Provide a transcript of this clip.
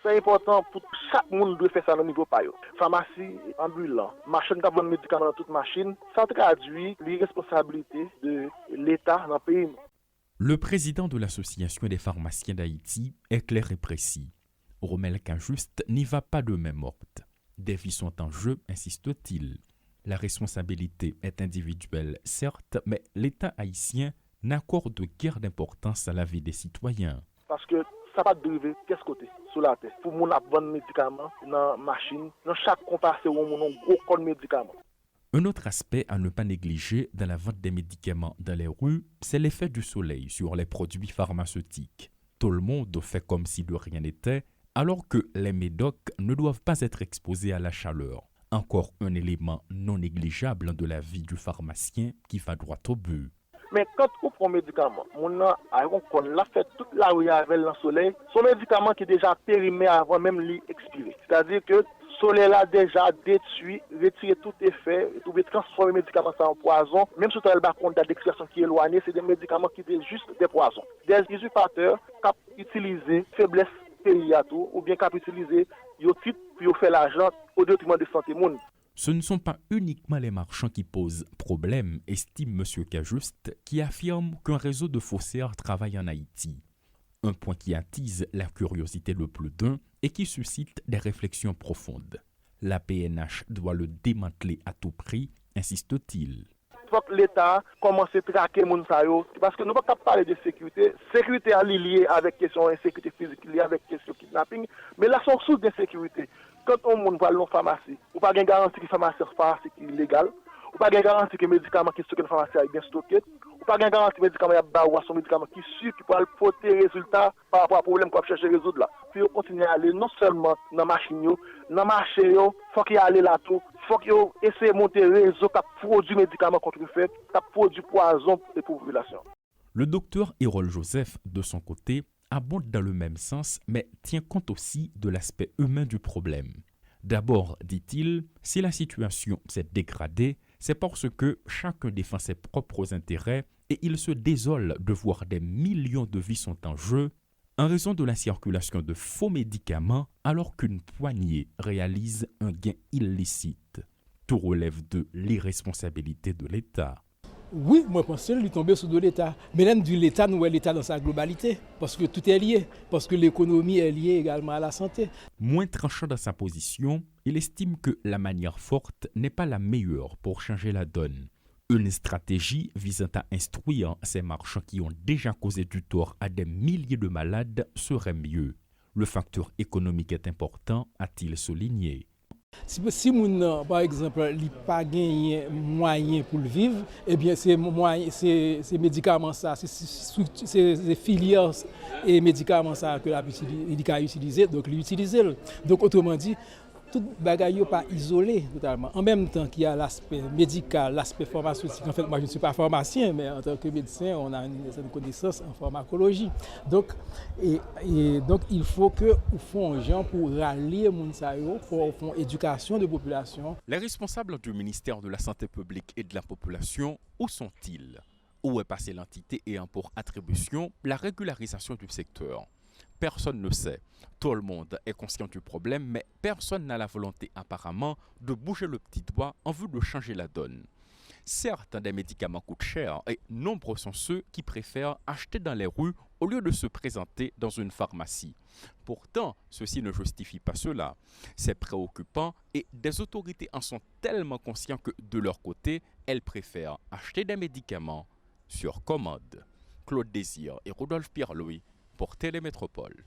C'est important pour chaque monde de faire ça au niveau pa yo. Pharmacie, ambulant, machine qui vend médicaments dans toute machine, ça traduit les responsabilités de l'État dans le pays. Le président de l'Association des pharmaciens d'Haïti est clair et précis. Romel Cajuste n'y va pas de main morte. Des vies sont en jeu, insiste-t-il. La responsabilité est individuelle, certes, mais l'État haïtien n'accorde guère d'importance à la vie des citoyens. Parce que ça va dériver qu'est-ce côté sur la terre. Pour mon vendre médicaments dans machine, dans chaque compassé où on a un gros code médicaments. Un autre aspect à ne pas négliger dans la vente des médicaments dans les rues, c'est l'effet du soleil sur les produits pharmaceutiques. Tout le monde fait comme si de rien n'était, alors que les médocs ne doivent pas être exposés à la chaleur. Encore un élément non négligeable de la vie du pharmacien qui va droit au but. Mais quand on prend un médicament, on a fait toute la rue avec le soleil, son médicament qui est déjà périmé avant même l'expirer. C'est-à-dire que le soleil a déjà détruit, retiré tout effet, et tout transformer les médicaments en poison. Même si on a une date d'expiration qui est éloignée, c'est des médicaments qui sont juste des poisons. Des usurpateurs qui utilisent faiblesse pays à tout, ou bien qui utilisent yo titre pour faire l'argent au détriment de santé monde. Ce ne sont pas uniquement les marchands qui posent problème, estime M. Cajuste, qui affirme qu'un réseau de faussaires travaille en Haïti. Un point qui attise la curiosité le plus d'un et qui suscite des réflexions profondes. La PNH doit le démanteler à tout prix, insiste-t-il. Il faut que l'État commence à traquer les gens, parce que nous ne pouvons pas parler de sécurité. Sécurité est liée avec question d'insécurité physique, liée avec question kidnapping, mais là, c'est une source d'insécurité. Quand on va aller en pharmacie, on n'a pas de garantie que la pharmacie est illégale, on n'a pas de garantie que les médicaments qui sont stockés dans la pharmacie sont bien stockés, on n'a pas de garantie que les médicaments sont médicaments qui sont sûrs, qui peuvent porter des résultats par rapport au problème qu'on cherche à résoudre là. Puis on continue à aller non seulement dans la machine, dans le marché, il faut qu'il y ait là tout. Il faut qu'il essaie de monter un réseau qui produit des médicaments contrefaits, qui produit poison pour les populations. Le docteur Hérol Joseph, de son côté, abonde dans le même sens, mais tient compte aussi de l'aspect humain du problème. D'abord, dit-il, si la situation s'est dégradée, c'est parce que chacun défend ses propres intérêts et il se désole de voir des millions de vies sont en jeu en raison de la circulation de faux médicaments alors qu'une poignée réalise un gain illicite. Tout relève de l'irresponsabilité de l'État. Oui, moi je pense que lui tomber sous de l'État. Mais là, du l'État, nous voyons l'État dans sa globalité, parce que tout est lié, parce que l'économie est liée également à la santé. Moins tranchant dans sa position, il estime que la manière forte n'est pas la meilleure pour changer la donne. Une stratégie visant à instruire ces marchands qui ont déjà causé du tort à des milliers de malades serait mieux. Le facteur économique est important, a-t-il souligné. Si moun, par exemple, il n'a pas gagné moyen pour le vivre, eh bien, ces médicaments, ces filières et médicaments que il a utilisé, donc l'utiliser. Donc, autrement dit, tout bagaille n'est pas isolé totalement. En même temps qu'il y a l'aspect médical, l'aspect pharmaceutique. En fait, moi, je ne suis pas pharmacien, mais en tant que médecin, on a une certaine connaissance en pharmacologie. Donc, donc il faut que nous fassions gens pour rallier les gens, pour faire éducation de population. Les responsables du ministère de la Santé publique et de la Population, où sont-ils? Où est passée l'entité ayant pour attribution la régularisation du secteur? Personne ne sait. Tout le monde est conscient du problème, mais personne n'a la volonté apparemment de bouger le petit doigt en vue de changer la donne. Certes, des médicaments coûtent cher et nombreux sont ceux qui préfèrent acheter dans les rues au lieu de se présenter dans une pharmacie. Pourtant, ceci ne justifie pas cela. C'est préoccupant et des autorités en sont tellement conscients que de leur côté, elles préfèrent acheter des médicaments sur commande. Claude Désir et Rodolphe Pierre-Louis pour Télémétropole.